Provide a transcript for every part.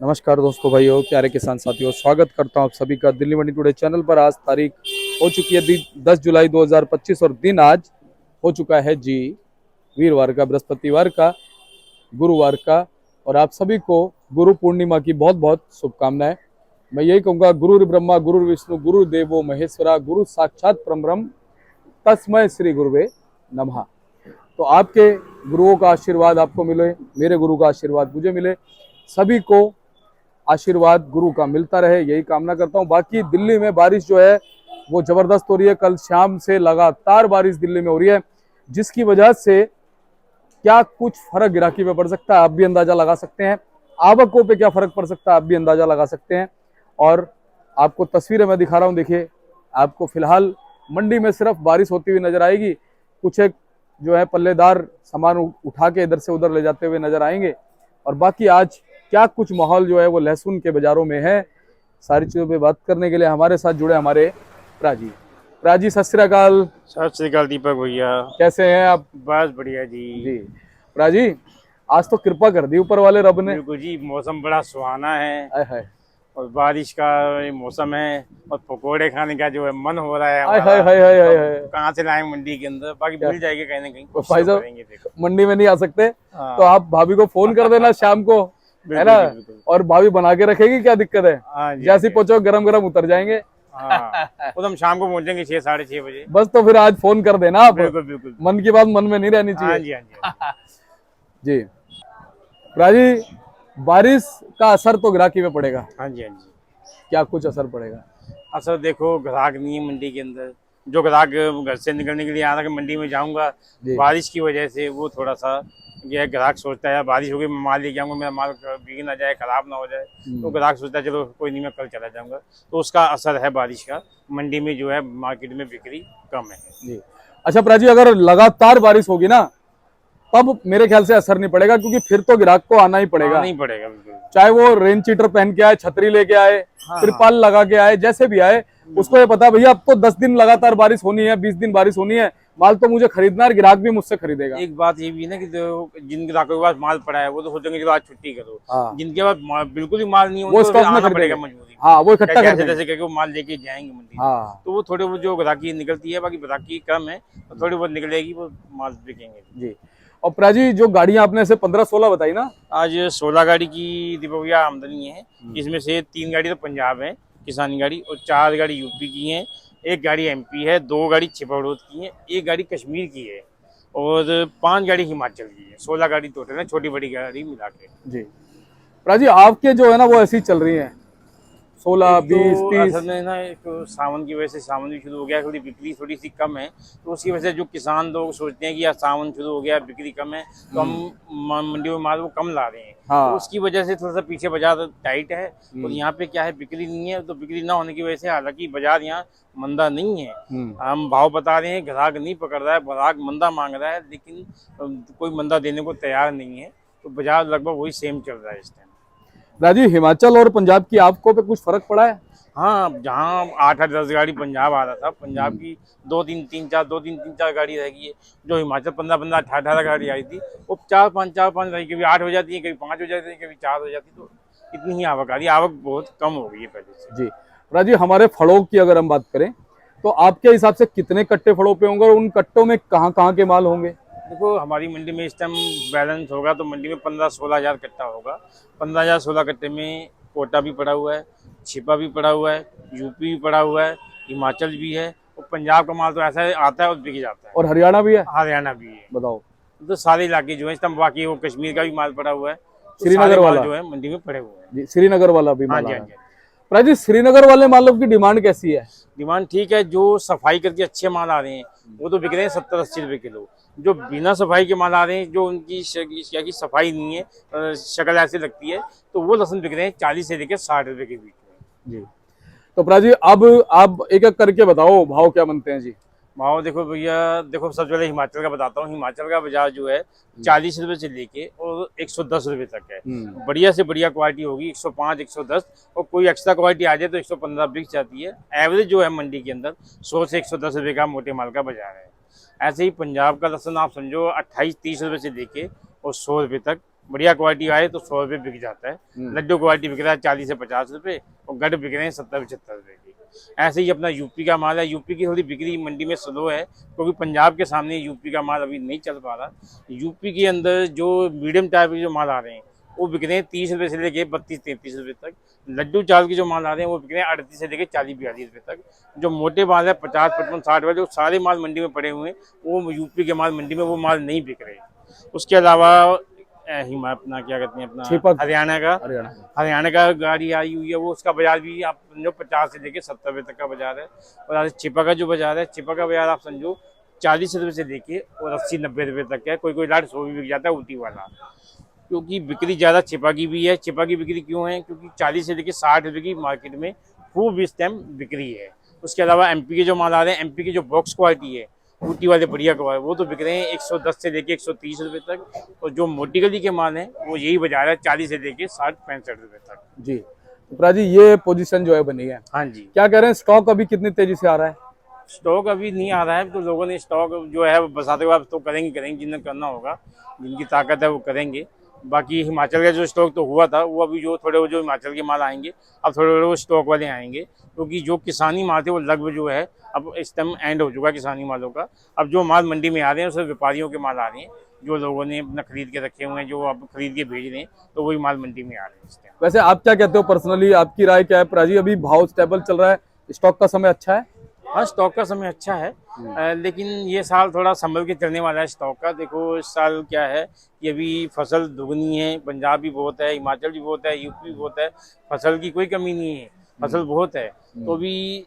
नमस्कार दोस्तों, भाइयों, प्यारे किसान साथियों, स्वागत करता हूं आप सभी का दिल्ली मंडी टुडे चैनल पर। आज तारीख हो चुकी है 10 जुलाई 2025 और दिन आज हो चुका है जी वीरवार का, बृहस्पतिवार का, गुरुवार का। और आप सभी को गुरु पूर्णिमा की बहुत बहुत शुभकामनाएं। मैं यही कहूँगा, गुरु ब्रह्मा गुरु विष्णु गुरु देवो महेश्वरा, गुरु साक्षात परब्रह्म तस्मै श्री गुरुवे नमः। तो आपके गुरुओं का आशीर्वाद आपको मिले, मेरे गुरु का आशीर्वाद मुझे मिले, सभी को आशीर्वाद गुरु का मिलता रहे, यही कामना करता हूँ। बाकी दिल्ली में बारिश जो है वो जबरदस्त हो रही है। कल शाम से लगातार बारिश दिल्ली में हो रही है, जिसकी वजह से क्या कुछ फर्क गिराकी पे पड़ सकता है आप भी अंदाजा लगा सकते हैं। आवकों पे क्या फर्क पड़ सकता है आप भी अंदाजा लगा सकते हैं। और आपको तस्वीरें मैं दिखा रहा हूँ, देखिए। आपको फिलहाल मंडी में सिर्फ बारिश होती हुई नजर आएगी। कुछ एक जो है पल्लेदार सामान उठा के इधर से उधर ले जाते हुए नजर आएंगे। और बाकी आज क्या कुछ माहौल जो है वो लहसुन के बाजारों में है, सारी चीजों पे बात करने के लिए हमारे साथ जुड़े हमारे प्राजी। सत श्री अकाल। सत श्री अकाल दीपक भैया, कैसे हैं आप? बस बढ़िया जी। जी प्राजी, आज तो कृपा कर दी ऊपर वाले रब ने। बिल्कुल जी, मौसम बड़ा सुहाना है आय हाय, और बारिश का ये मौसम है और पकोड़े खाने का जो है मन हो रहा है आय हमारा। हाय हाय हाय हाय हाय। कहाँ से लाए मंडी के अंदर, बाकी मिल जाएगी कहीं ना कहीं। तो भाई साहब, करेंगे, देखो। मंडी में नहीं आ सकते हाँ। तो आप भाभी को फोन कर देना शाम को, है ना। बिल्कुल। और भाभी बना के रखेगी, क्या दिक्कत है। हाँ जी, जैसे पहुंचो गरम गरम उतर जाएंगे। हाँ, वो तो हम शाम को पहुंचेंगे 6 साढ़े 6 बजे। बस तो फिर आज फोन कर देना आप। बिल्कुल बिल्कुल। मन की बात मन में नहीं रहनी हाँ चाहिए। जी, हाँ जी। जी राजी, बारिश का असर तो ग्राहकी पे पड़ेगा। हाँ जी, हाँ जी। क्या कुछ असर पड़ेगा? असर देखो, ग्राहक नहीं है मंडी के अंदर। जो ग्राहक घर से निकलने के लिए आ रहा कि मंडी में जाऊंगा, जी। बारिश की वजह से वो थोड़ा सा यह ग्राहक सोचता है बारिश होगी, मैं माल लेके आऊंगा, मेरा माल भीग ना जाए, खराब ना हो जाए। तो ग्राहक सोचता है चलो कोई नहीं, मैं कल चला जाऊंगा। तो उसका असर है बारिश का। मंडी में जो है मार्केट में बिक्री कम है जी। अच्छा प्राजी, अगर लगातार बारिश होगी ना तब मेरे ख्याल से असर नहीं पड़ेगा, क्योंकि फिर तो ग्राहक को आना ही पड़ेगा। नहीं पड़ेगा बिल्कुल। चाहे वो रेन चीटर पहन के आए, छतरी लेके आए, तिरपाल लगा के आए, जैसे भी आए, उसको ये पता भैया अब तो 10 दिन लगातार बारिश होनी है, 20 दिन बारिश होनी है, माल तो मुझे खरीदना है, ग्राहक भी मुझसे खरीदेगा। एक बात ये भी है ना कि जिन ग्राहकों के पास माल पड़ा है वो तो सोचेंगे चलो आज छुट्टी करो। हाँ। जिनके पास बिल्कुल ही माल नहीं है वो उनको स्टॉक में आना खरीदेगा। पड़ेगा मजबूरी। हाँ, वो इकट्ठा कर कैसे देंगे। जैसे करके वो माल लेके जाएंगे मंडी। हाँ। तो वो थोड़े बहुत जो ग्राहकी निकलती है, बाकी ग्राहकी कम है, तो थोड़ी बहुत निकलेगी, वो माल बिकेंगे जी। और प्राजी, जो गाड़ियां आपने से 15-16 बताई ना, आज 16 गाड़ी की दीपक आमदनी है। इसमें से 3 गाड़ी तो पंजाब है किसानी गाड़ी, और 4 गाड़ी यूपी की है, 1 गाड़ी एमपी है, 2 गाड़ी छिपड़ोद की है, 1 गाड़ी कश्मीर की है और 5 गाड़ी हिमाचल की है। 16 गाड़ी टोटल है, छोटी बड़ी गाड़ी मिला के। जी प्राजी, आपके जो है ना वो ऐसी चल रही है 16, 20, 30। असल में ना एक सावन की वजह से, सावन भी शुरू हो गया, थोड़ी बिक्री थोड़ी सी कम है, तो उसकी वजह से जो किसान लोग सोचते हैं कि यार सावन शुरू हो गया, बिक्री कम है, तो हम मंडी में माल वो कम ला रहे हैं। हाँ। तो उसकी वजह से थोड़ा सा पीछे बाजार टाइट है। और यहाँ पे क्या है, बिक्री नहीं है, तो बिक्री ना होने की वजह से, हालांकि बाजार यहाँ मंदा नहीं है, हम भाव बता रहे हैं, ग्राहक नहीं पकड़ रहा है, ग्राहक मंदा मांग रहा है, लेकिन कोई मंदा देने को तैयार नहीं है, तो बाजार लगभग वही सेम चल रहा है इस टाइम। राजीव, हिमाचल और पंजाब की आपको पे कुछ फर्क पड़ा है? हाँ, जहाँ 8-10 गाड़ी पंजाब आ रहा था, पंजाब की 2-3 4 गाड़ी रह गई है। जो हिमाचल 15-15 18 गाड़ी आई थी, वो 4-5 रही, कभी 8 हो जाती है, कभी 5 हो जाती है, कभी 4 हो जाती है। तो इतनी ही आवक आ रही है, आवक बहुत कम हो गई है पहले से। जी राजीव, हमारे फड़ों की अगर हम बात करें तो आपके हिसाब से कितने कट्टे फड़ों पे होंगे और उन कट्टों में कहाँ के माल होंगे? देखो, हमारी मंडी में इस टाइम बैलेंस होगा तो मंडी में 15-16 हज़ार कट्टा होगा। 15,000-16 कट्टे में कोटा भी पड़ा हुआ है, छिपा भी पड़ा हुआ है, यूपी भी पड़ा हुआ है, हिमाचल भी है, और पंजाब का माल तो ऐसा आता है और बिक जाता है। और हरियाणा भी है? हरियाणा भी है। बताओ। तो सारे इलाके जो है इस टाइम, बाकी वो कश्मीर का भी माल पड़ा हुआ है, तो श्रीनगर सारे माल वाला जो है मंडी में पड़े हुए हैं। जी, श्रीनगर वाला भी हाँ माल जी, आ हाँ रहा है। जी। राजीव, श्रीनगर वाले मालों की डिमांड कैसी है? डिमांड ठीक है, जो सफाई करके अच्छे माल आ रहे हैं वो तो बिक रहे हैं 70-80 रुपए किलो। जो बिना सफाई के माल आ रहे हैं, जो उनकी क्या की सफाई नहीं है, शक्ल ऐसी लगती है, तो वो लहसुन बिक रहे हैं 40 से लेकर 60 रुपए के बीच में। जी। तो प्राजी, अब आप एक एक करके बताओ भाव क्या बनते हैं जी। भाव देखो भैया, देखो सबसे पहले हिमाचल का बताता हूँ। हिमाचल का बाजार जो है 40 रुपए से लेके और 110 रुपए तक है। बढ़िया से बढ़िया क्वालिटी होगी 105, 110, और कोई एक्स्ट्रा क्वालिटी आ जाए तो 115 बिक जाती है। एवरेज जो है मंडी के अंदर 100 से 110 रुपए का मोटे माल का बाजार है। ऐसे ही पंजाब का लहसुन आप समझो 28-30 रुपए से लेके और 100 रुपए तक बढ़िया क्वालिटी आए तो 100 रुपये बिक जाता है। लड्डू क्वालिटी बिक रहा है 40 से 50 रुपये और गढ़ बिक रहे हैं 70-75 रुपये की। ऐसे ही अपना यूपी का माल है। यूपी की थोड़ी बिक्री मंडी में स्लो है क्योंकि पंजाब के सामने यूपी का माल अभी नहीं चल पा रहा। यूपी के अंदर जो मीडियम टाइप के जो माल आ रहे हैं वो बिक रहे हैं 30 रुपये से लेके 32-33 रुपये तक। लड्डू चावल के जो माल आ रहे हैं वो बिक रहे हैं 38 से लेके 40-42 रुपये तक। जो मोटे माल है 50-55-60 वाले वो सारे माल मंडी में पड़े हुए हैं, वो यूपी के माल मंडी में वो माल नहीं बिक रहे। उसके अलावा अपना क्या कहते हैं अपना हरियाणा का गाड़ी आई हुई है, वो उसका बाजार भी आप समझो 50 से लेके 70 रुपये तक का बाजार है। और आज चिपा का जो बाजार है, चिपा का बाजार आप समझो 40 रुपये से लेके और 80-90 रुपये तक है। कोई कोई लाट 100 भी बिक जाता है उल्टी वाला, क्योंकि बिक्री ज़्यादा चिपा की भी है। चिपा की बिक्री क्यों है? क्योंकि 40 से लेके 60 रुपये की मार्केट में खूब इस टाइम बिक्री है। उसके अलावा एमपी के जो माल आ रहे हैं, एमपी की जो बॉक्स क्वालिटी है ऊटी वाले बढ़िया क्वालिटी, वो तो बिक रहे हैं 110 से लेके 130 रुपये तक। और जो मोटी गली के माल हैं वो यही बाजार है 40 से लेके 60-65 रुपये तक। जी तो जी ये पोजीशन जो है बनी है, हाँ जी। क्या कह रहे हैं स्टॉक अभी कितनी तेजी से आ रहा है? स्टॉक अभी नहीं आ रहा है, तो लोगों ने स्टॉक जो है बरसात के बाद तो करेंगे जिन्हें करना होगा, जिनकी ताकत है वो करेंगे। बाकी हिमाचल का जो स्टॉक तो हुआ था वो अभी जो थोड़े जो हिमाचल के माल आएंगे अब थोड़े वो स्टॉक वाले आएंगे, क्योंकि जो किसानी माल थे वो लगभग जो है अब इस टाइम एंड हो चुका है किसानी मालों का। अब जो माल मंडी में आ रहे हैं उसमें व्यापारियों के माल आ रहे हैं, जो लोगों ने अपना खरीद के रखे हुए हैं, जो अब खरीद के भेज रहे हैं, तो वही माल मंडी में आ रहे हैं इस टाइम। वैसे आप क्या कहते हो पर्सनली, आपकी राय क्या है प्राजी? अभी भाव स्टेबल चल रहा है, स्टॉक का समय अच्छा है? हाँ, स्टॉक का समय अच्छा है, लेकिन ये साल थोड़ा संभल के चलने वाला है स्टॉक का। देखो इस साल क्या है कि अभी फसल दुगनी है, पंजाब भी बहुत है, हिमाचल भी बहुत है, यूपी भी बहुत है, फसल की कोई कमी नहीं है, फसल बहुत है। तो भी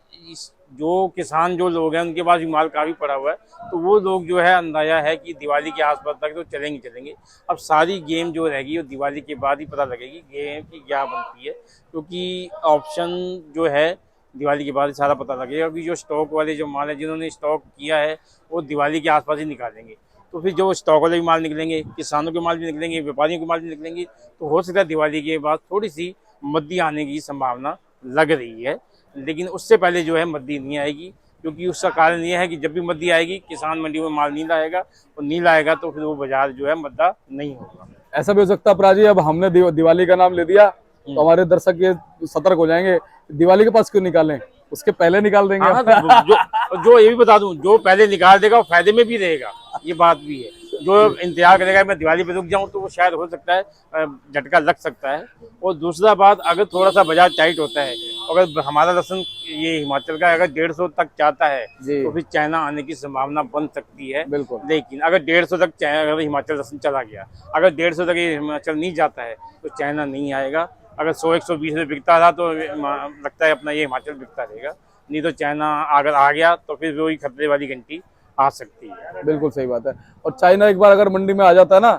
जो किसान जो लोग हैं उनके पास भी माल काफ़ी पड़ा हुआ है, तो वो लोग जो है अंदाजा है कि दिवाली के आसपास तक तो चलेंगे। अब सारी गेम जो रहेगी वो दिवाली के बाद ही पता लगेगी गेम की क्या बनती है, क्योंकि ऑप्शन जो है दिवाली के बाद सारा पता लगेगा। क्योंकि जो स्टॉक वाले जो माल है जिन्होंने स्टॉक किया है वो दिवाली के आसपास ही निकालेंगे, तो फिर जो स्टॉक वाले भी माल निकलेंगे, किसानों के माल भी निकलेंगे, व्यापारियों के माल भी निकलेंगे, तो हो सकता है दिवाली के बाद थोड़ी सी मंदी आने की संभावना लग रही है। लेकिन उससे पहले जो है मंदी नहीं आएगी, क्योंकि उसका कारण ये है कि जब भी मंदी आएगी किसान मंडी में माल नहीं लाएगा, और नहीं लाएगा तो फिर वो बाजार जो है मद्दा नहीं होगा। ऐसा भी हो सकता है प्राजी, अब हमने दिवाली का नाम ले दिया तो हमारे दर्शक ये सतर्क हो जाएंगे, दिवाली के पास क्यों निकालें, उसके पहले निकाल देंगे। हाँ, तो जो ये भी बता दूं, जो पहले निकाल देगा वो फायदे में भी रहेगा, ये बात भी है। जो इंतजार करेगा मैं दिवाली पे रुक जाऊं तो वो शायद हो सकता है झटका लग सकता है। और दूसरा बात, अगर थोड़ा सा बाजार टाइट होता है, अगर हमारा लहसुन ये हिमाचल का अगर 150 तक जाता है तो फिर चाइना आने की संभावना बन सकती है। बिल्कुल। लेकिन अगर 150 तक अगर हिमाचल लहसुन चला गया, अगर 150 तक ये हिमाचल नहीं जाता है तो चाइना नहीं आएगा। अगर 100-120 में बिकता रहा तो लगता है अपना ये हिमाचल बिकता रहेगा, नहीं तो चाइना अगर आ गया तो फिर वही खतरे वाली घंटी आ सकती है। बिल्कुल सही बात है। और चाइना एक बार अगर मंडी में आ जाता है ना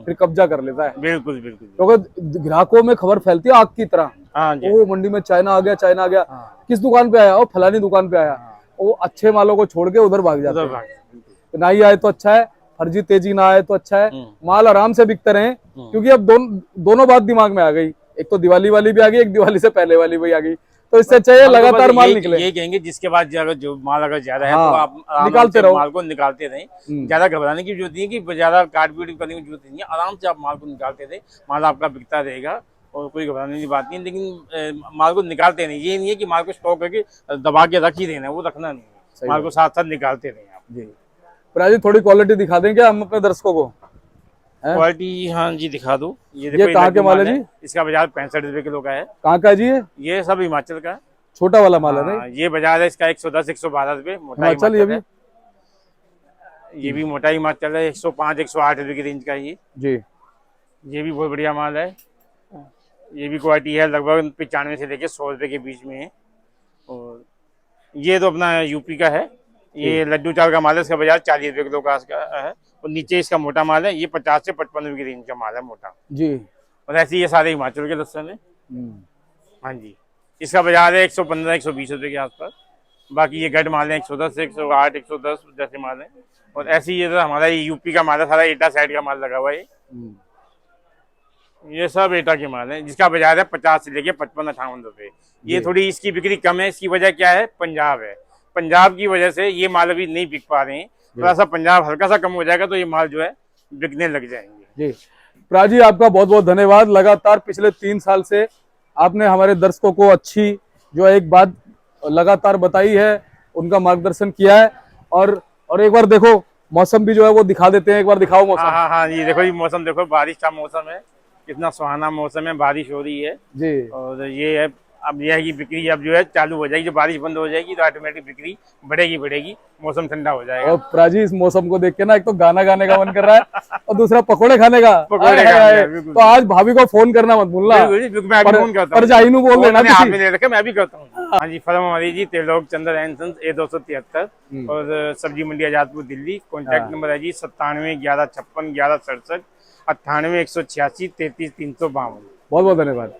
फिर कब्जा कर लेता है। बिल्कुल बिल्कुल, क्योंकि ग्राहकों में खबर फैलती है आग की तरह। हाँ जी। वो मंडी में चाइना आ गया, चाइना आ गया। हाँ। किस दुकान पे आया? वो फलानी दुकान पे आया। वो अच्छे मालों को छोड़ के उधर भाग जाते हैं। तो ना ही आए तो अच्छा है, फर्जी तेजी ना आए तो अच्छा है, माल आराम से बिकते रहे। क्योंकि अब दोनों बात दिमाग में आ गई, एक तो दिवाली वाली भी आ गई, एक दिवाली से पहले वाली भी आ गई, तो इससे अच्छा है लगातार माल निकले। ये कहेंगे जिसके बाद जो माल अगर ज्यादा है हाँ, तो आप निकालते रहो, माल को निकालते रहें। ज्यादा घबराने की जरूरत नहीं है कि ज्यादा काट पीट करने की जरूरत नहीं है, आराम से आप माल को निकालते रहे, माल आपका बिकता रहेगा और कोई घबराने की बात नहीं है। लेकिन माल को निकालते नहीं, ये नहीं है कि माल को स्टॉक करके दबा के रख ही देना है, वो रखना नहीं है, माल को साथ साथ निकालते रहे आप। जी प्राजी, थोड़ी क्वालिटी दिखा दें क्या हम अपने दर्शकों को? क्वालिटी हाँ जी दिखा दो। ये कहाँ के माल है जी? इसका बाजार 65 रुपए किलो का है। कहाँ का जी? ये सब हिमाचल का छोटा वाला माल है ना? ये बाजार है इसका 110-112 रुपए मोटा हिमाचल। ये भी मोटा हिमाचल है, 105-108 रुपए की रेंज का ये जी। ये भी बहुत बढ़िया माल है। ये भी क्वालिटी है लगभग 95 से लेके 100 रुपए के बीच में है। और ये तो अपना यूपी का है, ये लड्डू चावल का माल है, इसका बाजार 40 रुपए किलो का है। और नीचे इसका मोटा माल है, ये 50 से 55 रुपए की रेंज का माल है मोटा जी। और ऐसे ये सारे हिमाचल के लहसुन है। हाँ जी, इसका बाजार है 115-120 रुपए के आसपास। बाकी ये गढ़ माल है 110 से 108, 110 जैसे माल है। और ऐसे ये हमारा ये यूपी का माल है, सारा एटा साइड का माल लगा हुआ है। ये सब एटा के माल है, जिसका बाजार है 50 से लेके 55-58 रुपए। ये थोड़ी इसकी बिक्री कम है, इसकी वजह क्या है? पंजाब है, पंजाब की वजह से ये माल अभी नहीं बिक पा रहे हैं। थोड़ा सा पंजाब हल्का सा कम हो जाएगा तो ये माल जो है बिकने लग जाएंगे जी। प्राजी आपका बहुत बहुत धन्यवाद। लगातार पिछले 3 साल से आपने हमारे दर्शकों को अच्छी जो है एक बात लगातार बताई है, उनका मार्गदर्शन किया है। और एक बार देखो मौसम भी जो है वो दिखा देते हैं, एक बार दिखाओ हाँ मौसम। हाँ हाँ जी, देखो ये मौसम देखो, बारिश का मौसम है, कितना सुहाना मौसम है, बारिश हो रही है। जी और ये है, अब यह है कि बिक्री अब जो है चालू हो जाएगी, जब बारिश बंद हो जाएगी तो ऑटोमेटिक बिक्री बढ़ेगी, मौसम ठंडा हो जाएगा। और प्राजी इस मौसम को देख के ना एक तो गाना गाने का मन कर रहा है और दूसरा पकौड़े खाने का। पकौड़े आए, खाने आए, का, आए। बिल्कुल। तो आज भाभी को फोन करना मत भूलना। बिल्कुल जी, बिल्कुल, मैं अभी फोन करता हूँ। पर जाइनू बोल देना मैंने हाथ किसी। में ले रखे, मैं भी करता हूँ। हाँ जी, फर्म हमारी जी त्रिलोक चंद्र एंड सन्स A273 और सब्जी मंडी आजादपुर दिल्ली। कॉन्टैक्ट नंबर है जी 97 11 56 11 67 98 186 33 352। बहुत बहुत धन्यवाद।